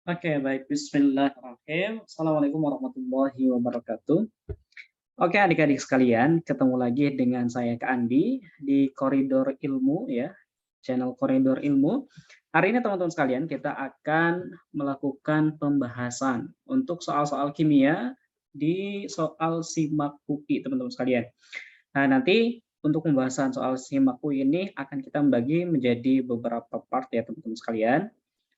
Oke, baik. Bismillahirrahmanirrahim. Assalamualaikum warahmatullahi wabarakatuh. Oke, adik-adik sekalian, ketemu lagi dengan saya Kak Andi di Koridor Ilmu ya, channel Koridor Ilmu. Hari ini teman-teman sekalian, kita akan melakukan pembahasan untuk soal-soal kimia di soal SIMAK UI, teman-teman sekalian. Nah, nanti untuk pembahasan soal SIMAK UI ini akan kita bagi menjadi beberapa part ya, teman-teman sekalian.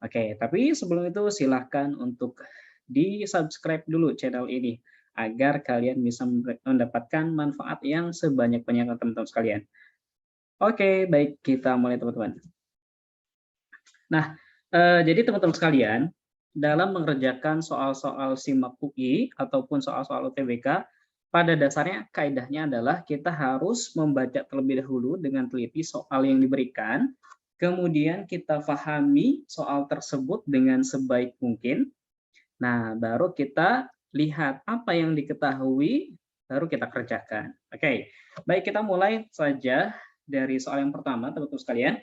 Oke, tapi sebelum itu silahkan untuk di-subscribe dulu channel ini agar kalian bisa mendapatkan manfaat yang sebanyak-banyaknya teman-teman sekalian. Oke, baik kita mulai teman-teman. Nah, jadi teman-teman sekalian, dalam mengerjakan soal-soal SIMAK UI ataupun soal-soal UTBK, pada dasarnya kaidahnya adalah kita harus membaca terlebih dahulu dengan teliti soal yang diberikan, kemudian kita pahami soal tersebut dengan sebaik mungkin. Nah, baru kita lihat apa yang diketahui, baru kita kerjakan. Oke, baik kita mulai saja dari soal yang pertama, teman-teman sekalian.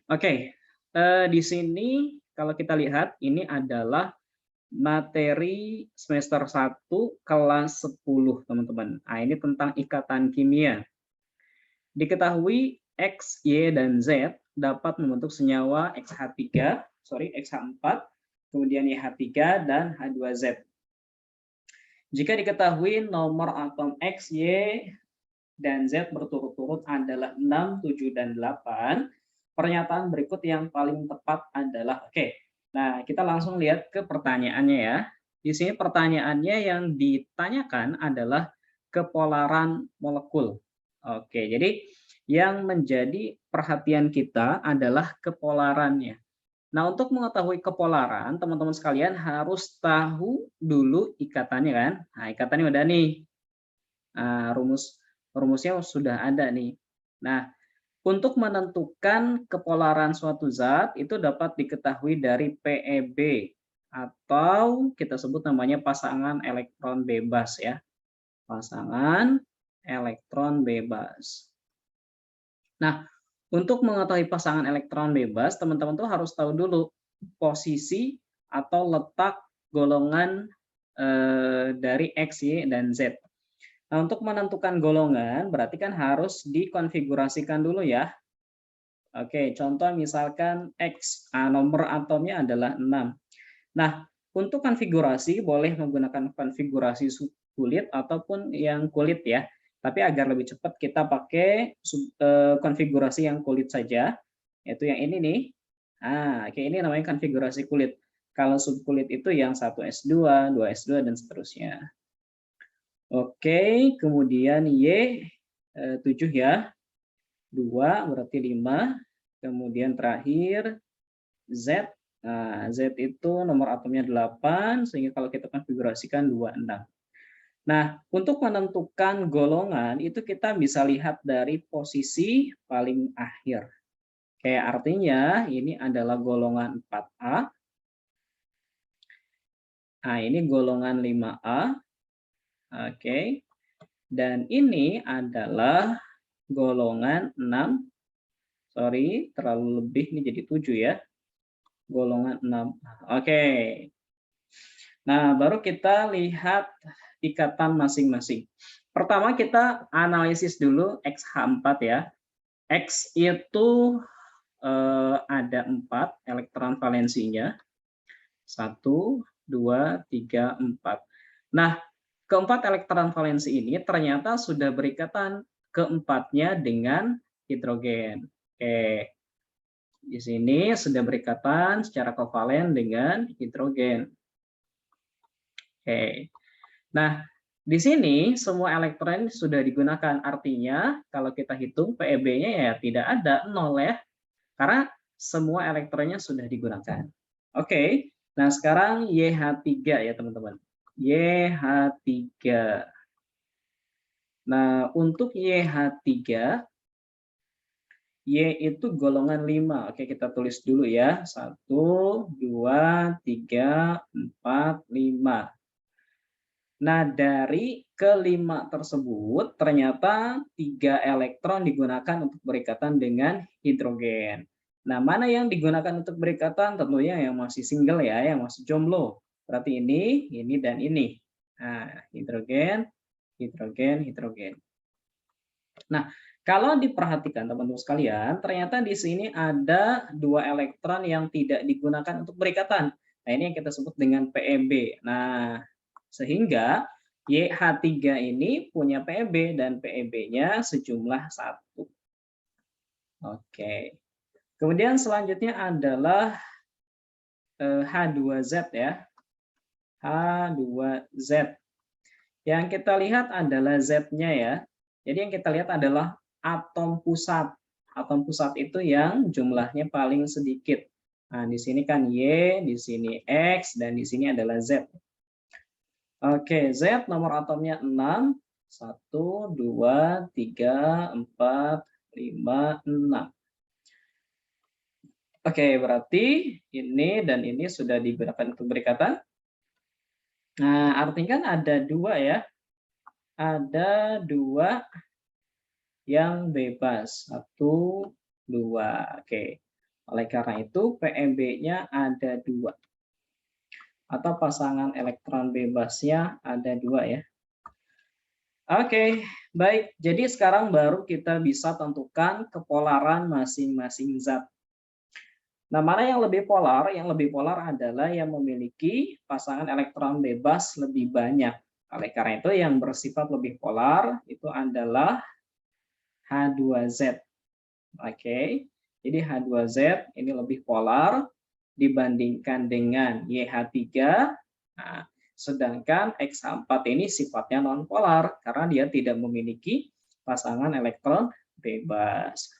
Oke, di sini kalau kita lihat ini adalah materi semester 1 kelas 10, teman-teman. Nah, ini tentang ikatan kimia. Diketahui X, Y, dan Z dapat membentuk senyawa XH4, kemudian YH3 dan H2Z. Jika diketahui nomor atom X, Y, dan Z berturut-turut adalah 6, 7, dan 8, pernyataan berikut yang paling tepat adalah, oke. Nah, kita langsung lihat ke pertanyaannya ya. Di sini pertanyaannya yang ditanyakan adalah kepolaran molekul. Oke, jadi yang menjadi perhatian kita adalah kepolarannya. Nah, untuk mengetahui kepolaran, teman-teman sekalian harus tahu dulu ikatannya kan. Nah, ikatannya udah nih. Nah, rumusnya sudah ada nih. Nah, untuk menentukan kepolaran suatu zat itu dapat diketahui dari PEB atau kita sebut namanya pasangan elektron bebas ya. Pasangan elektron bebas. Nah, untuk mengetahui pasangan elektron bebas, teman-teman tuh harus tahu dulu posisi atau letak golongan dari X, Y, dan Z. Nah, untuk menentukan golongan berarti kan harus dikonfigurasikan dulu ya. Oke, contoh misalkan X, nomor atomnya adalah 6. Nah, untuk konfigurasi boleh menggunakan konfigurasi kulit ataupun yang kulit ya. Tapi agar lebih cepat kita pakai konfigurasi yang kulit saja, yaitu yang ini nih. Nah, kayak ini namanya konfigurasi kulit. Kalau subkulit itu yang 1s2, 2s2 dan seterusnya. Oke, kemudian Y 7 ya. 2 berarti 5. Kemudian terakhir Z. Nah, Z itu nomor atomnya 8, sehingga kalau kita konfigurasikan 26. Nah, untuk menentukan golongan itu kita bisa lihat dari posisi paling akhir. Kayak artinya ini adalah golongan 4A. Nah, ini golongan 5A. Oke. Dan ini adalah golongan 6. Sorry, terlalu lebih ini jadi 7 ya. Golongan 6. Oke. Nah, baru kita lihat ikatan masing-masing. Pertama kita analisis dulu XH4 ya. X itu ada 4 elektron valensinya. 1, 2, 3, 4. Nah, keempat elektron valensi ini ternyata sudah berikatan keempatnya dengan hidrogen. Oke. Di sini sudah berikatan secara kovalen dengan hidrogen. Oke. Nah, di sini semua elektron sudah digunakan. Artinya kalau kita hitung PEB-nya ya tidak ada, 0 ya. Karena semua elektronnya sudah digunakan. Oke. Nah, sekarang YH3 ya, teman-teman. YH3. Nah, untuk YH3 Y itu golongan 5. Oke, kita tulis dulu ya. 1, 2, 3, 4, 5. Nah, dari kelima tersebut, ternyata 3 elektron digunakan untuk berikatan dengan hidrogen. Nah, mana yang digunakan untuk berikatan? Tentunya yang masih single ya, yang masih jomblo. Berarti ini, dan ini. Nah, hidrogen, hidrogen, hidrogen. Nah, kalau diperhatikan teman-teman sekalian, ternyata di sini ada 2 elektron yang tidak digunakan untuk berikatan. Nah, ini yang kita sebut dengan PeB. Nah, sehingga YH3 ini punya PeB dan PeB-nya sejumlah 1. Oke. Kemudian selanjutnya adalah H2Z ya. H2Z. Yang kita lihat adalah Z-nya ya. Jadi yang kita lihat adalah atom pusat. Atom pusat itu yang jumlahnya paling sedikit. Nah, di sini kan Y, di sini X, dan di sini adalah Z. Oke, Z nomor atomnya 6. 1, 2, 3, 4, 5, 6. Oke, berarti ini dan ini sudah digunakan untuk berikatan. Nah, artinya kan ada 2 ya. Ada 2 yang bebas. 1, 2. Oke. Oleh karena itu, PeB-nya ada 2. Atau pasangan elektron bebasnya ada 2 ya. Oke, baik. Jadi sekarang baru kita bisa tentukan kepolaran masing-masing zat. Nah, mana yang lebih polar? Yang lebih polar adalah yang memiliki pasangan elektron bebas lebih banyak. Oleh karena itu, yang bersifat lebih polar itu adalah H2Z. Oke, jadi H2Z ini lebih polar dibandingkan dengan YH3. Nah, sedangkan X4 ini sifatnya non-polar karena dia tidak memiliki pasangan elektron bebas.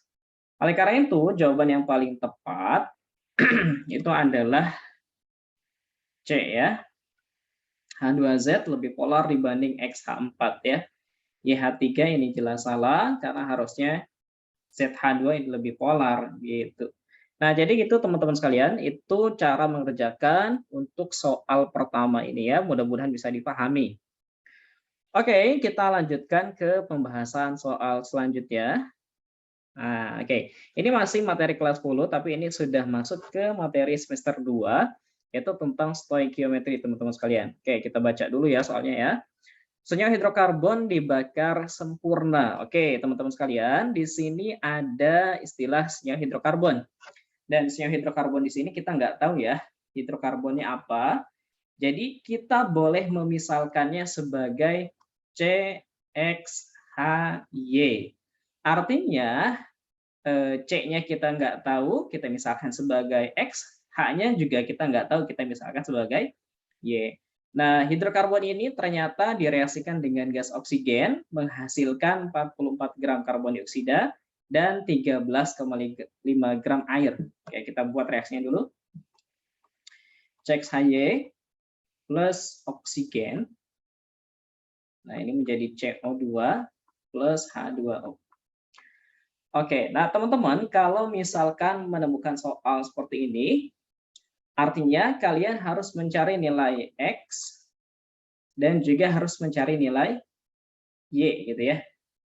Oleh karena itu, jawaban yang paling tepat itu adalah C ya. H2Z lebih polar dibanding XH4 ya. YH3 ini jelas salah karena harusnya ZH2 ini lebih polar gitu. Nah, jadi gitu teman-teman sekalian, itu cara mengerjakan untuk soal pertama ini ya, mudah-mudahan bisa dipahami. Oke, kita lanjutkan ke pembahasan soal selanjutnya. Nah, oke. Ini masih materi kelas 10, tapi ini sudah masuk ke materi semester 2, yaitu tentang stoikiometri teman-teman sekalian. Oke, kita baca dulu ya soalnya ya. Senyawa hidrokarbon dibakar sempurna. Oke, teman-teman sekalian, di sini ada istilah senyawa hidrokarbon. Dan senyawa hidrokarbon di sini kita nggak tahu ya hidrokarbonnya apa. Jadi kita boleh memisalkannya sebagai CXHY. Artinya C-nya kita nggak tahu, kita misalkan sebagai X, H-nya juga kita nggak tahu, kita misalkan sebagai Y. Nah, hidrokarbon ini ternyata direaksikan dengan gas oksigen, menghasilkan 44 gram karbon dioksida dan 13,5 gram air. Oke, kita buat reaksinya dulu. CXHY plus oksigen. Nah, ini menjadi CO2 plus H2O. Oke, nah teman-teman, kalau misalkan menemukan soal seperti ini, artinya kalian harus mencari nilai X dan juga harus mencari nilai Y gitu ya.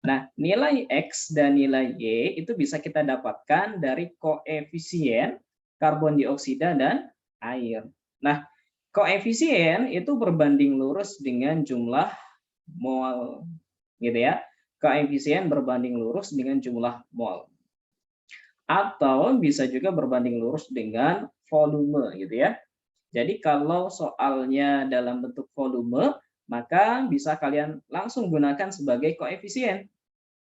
Nah, nilai X dan nilai Y itu bisa kita dapatkan dari koefisien karbon dioksida dan air. Nah, koefisien itu berbanding lurus dengan jumlah mol gitu ya. Koefisien berbanding lurus dengan jumlah mol. Atau bisa juga berbanding lurus dengan volume gitu ya. Jadi kalau soalnya dalam bentuk volume, maka bisa kalian langsung gunakan sebagai koefisien.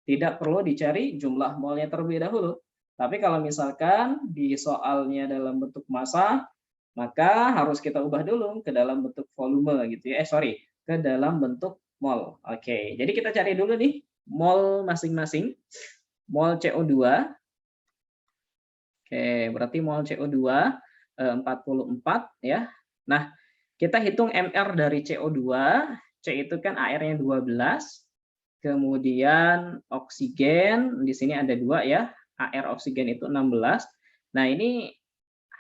Tidak perlu dicari jumlah molnya terlebih dahulu. Tapi kalau misalkan di soalnya dalam bentuk massa, maka harus kita ubah dulu ke dalam bentuk volume gitu ya. Ke dalam bentuk mol. Oke, jadi kita cari dulu nih mol masing-masing. Mol CO2. Oke, berarti mol CO2 44 ya. Nah, kita hitung MR dari CO2. C itu kan airnya 12. Kemudian oksigen, di sini ada 2 ya. AR oksigen itu 16. Nah, ini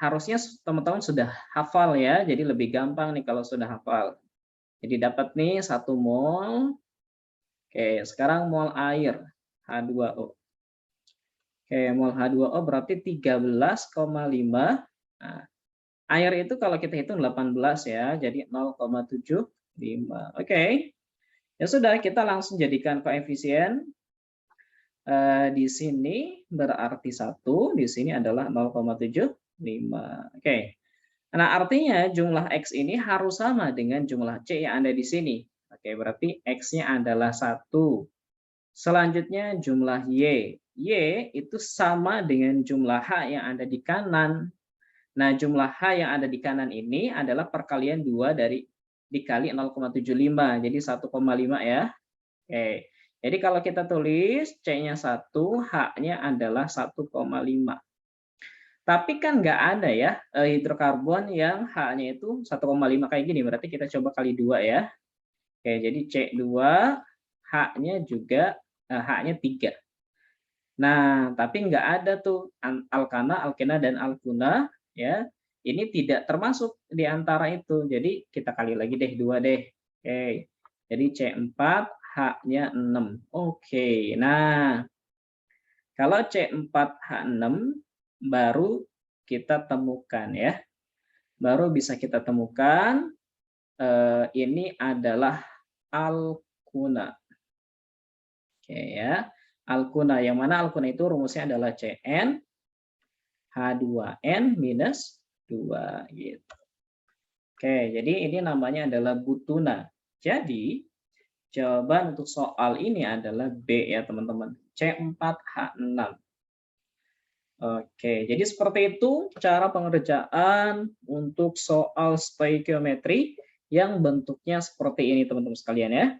harusnya teman-teman sudah hafal ya. Jadi lebih gampang nih kalau sudah hafal. Jadi dapat nih 1 mol. Oke, sekarang mol air H2O. Oke, mol H2O berarti 13,5. Nah, air itu kalau kita hitung 18 ya, jadi 0,75. Oke. Ya sudah, kita langsung jadikan koefisien di sini berarti 1, di sini adalah 0,75. Oke. Nah, artinya jumlah X ini harus sama dengan jumlah C yang ada di sini. Oke, berarti X-nya adalah 1. Selanjutnya jumlah Y. Y itu sama dengan jumlah H yang ada di kanan. Nah, jumlah H yang ada di kanan ini adalah perkalian 2 dari dikali 0,75. Jadi 1,5 ya. Oke. Jadi kalau kita tulis C-nya 1, H-nya adalah 1,5. Tapi kan nggak ada ya hidrokarbon yang H-nya itu 1,5 kayak gini. Berarti kita coba kali 2 ya. Oke, jadi C2, H-nya juga H-nya 3. Nah, tapi nggak ada tuh alkana, alkena, dan alkuna ya. Ini tidak termasuk di antara itu. Jadi kita kali lagi deh 2 deh. Oke. Jadi C4, H-nya 6. Oke. Nah, kalau C4H6 baru kita temukan ya. Baru bisa kita temukan ini adalah alkuna. Oke ya. Alkuna, yang mana alkuna itu rumusnya adalah Cn H2n minus 2 gitu. Oke, jadi ini namanya adalah butuna. Jadi jawaban untuk soal ini adalah B ya teman-teman. C4H6. Oke, jadi seperti itu cara pengerjaan untuk soal stoikiometri yang bentuknya seperti ini teman-teman sekalian ya.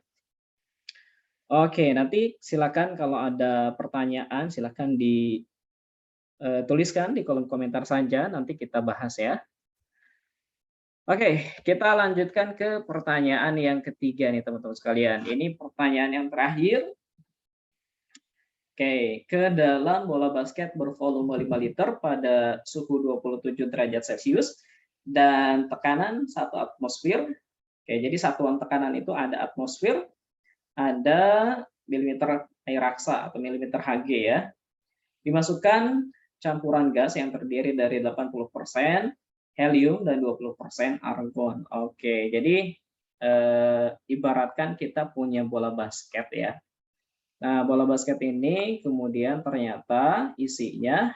Oke, nanti silakan kalau ada pertanyaan silakan dituliskan di kolom komentar saja, nanti kita bahas ya. Oke, kita lanjutkan ke pertanyaan yang ketiga nih teman-teman sekalian. Ini pertanyaan yang terakhir. Oke, ke dalam bola basket bervolume 5 liter pada suhu 27 derajat Celcius dan tekanan 1 atmosfer. Oke, jadi satuan tekanan itu ada atmosfer, ada milimeter air raksa atau milimeter Hg ya. Dimasukkan campuran gas yang terdiri dari 80% helium dan 20% argon. Oke, jadi ibaratkan kita punya bola basket ya. Nah, bola basket ini kemudian ternyata isinya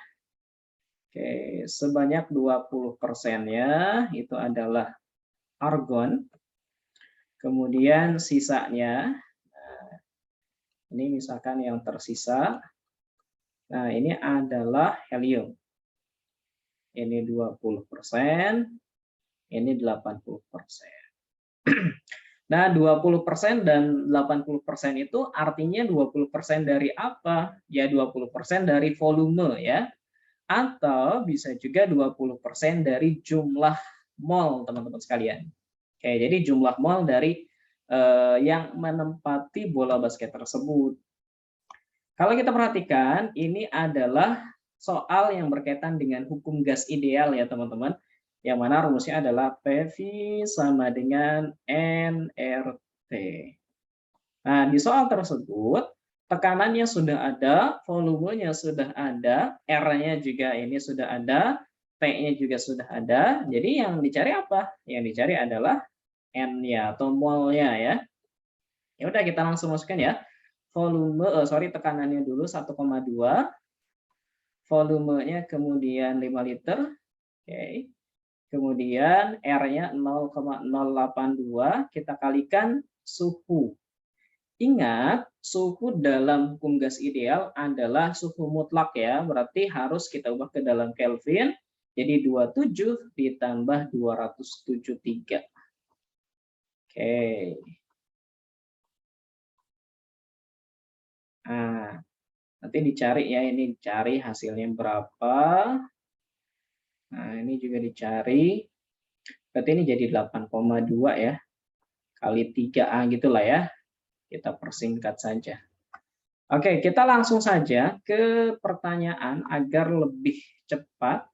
sebanyak 20%-nya itu adalah argon. Kemudian sisanya, ini misalkan yang tersisa, nah ini adalah helium. Ini 20%, ini 80%. Nah, 20% dan 80% itu artinya 20% dari apa? Ya 20% dari volume ya. Atau bisa juga 20% dari jumlah mol, teman-teman sekalian. Oke, jadi jumlah mol dari yang menempati bola basket tersebut. Kalau kita perhatikan, ini adalah soal yang berkaitan dengan hukum gas ideal ya teman-teman. Yang mana rumusnya adalah PV sama dengan nRT. Nah, di soal tersebut, tekanannya sudah ada, volumenya sudah ada, R-nya juga ini sudah ada, T-nya juga sudah ada. Jadi yang dicari apa? Yang dicari adalah N-nya atau mol-nya ya. Ya udah kita langsung masukkan ya. Tekanannya dulu 1,2, volumenya kemudian 5 liter. Oke. Kemudian R-nya 0,082, kita kalikan suhu. Ingat, suhu dalam hukum gas ideal adalah suhu mutlak ya, berarti harus kita ubah ke dalam Kelvin. Jadi 27 ditambah 273. Oke. Nah, nanti dicari ya, ini dicari hasilnya berapa. Nah, ini juga dicari. Berarti ini jadi 8,2 ya. Kali 3A gitulah ya. Kita persingkat saja. Oke, kita langsung saja ke pertanyaan agar lebih cepat.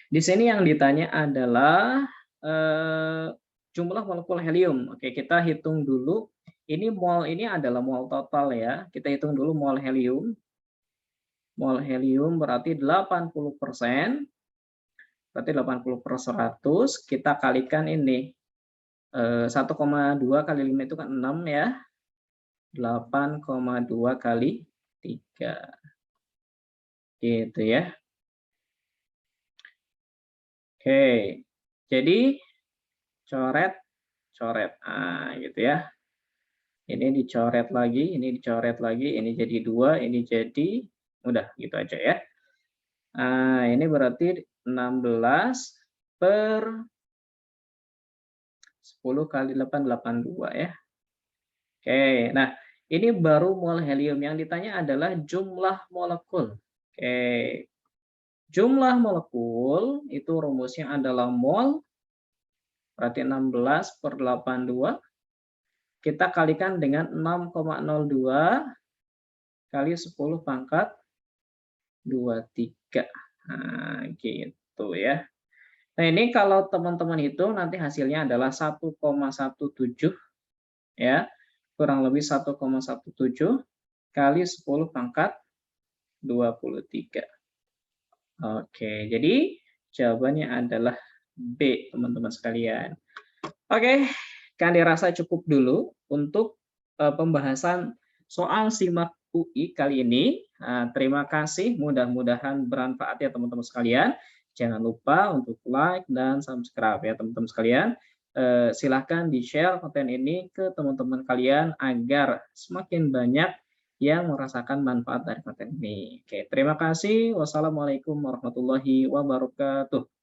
Di sini yang ditanya adalah jumlah molekul helium. Oke, kita hitung dulu. Ini mol ini adalah mol total ya. Kita hitung dulu mol helium. Mol helium berarti 80%. Berarti 80/100 kita kalikan ini. 1,2 kali 5 itu kan 6 ya. 8,2 kali 3. Gitu ya. Oke. Jadi coret, coret. Nah, gitu ya. Ini dicoret lagi, ini dicoret lagi, ini jadi 2, ini jadi udah gitu aja ya. Nah, ini berarti 16/10 kali 8, 82 ya. Oke, nah ini baru mol helium. Yang ditanya adalah jumlah molekul. Oke, jumlah molekul itu rumusnya adalah mol, berarti 16/82. Kita kalikan dengan 6,02 kali 10 pangkat 23. Nah, gitu ya. Nah, ini kalau teman-teman hitung nanti hasilnya adalah 1,17 ya. Kurang lebih 1,17 kali 10 pangkat 23. Oke, jadi jawabannya adalah B, teman-teman sekalian. Oke, kan dirasa cukup dulu untuk pembahasan soal SIMAK UI kali ini. Nah, terima kasih, mudah-mudahan bermanfaat ya teman-teman sekalian. Jangan lupa untuk like dan subscribe ya teman-teman sekalian. Silahkan di-share konten ini ke teman-teman kalian agar semakin banyak yang merasakan manfaat dari konten ini. Oke, terima kasih. Wassalamualaikum warahmatullahi wabarakatuh.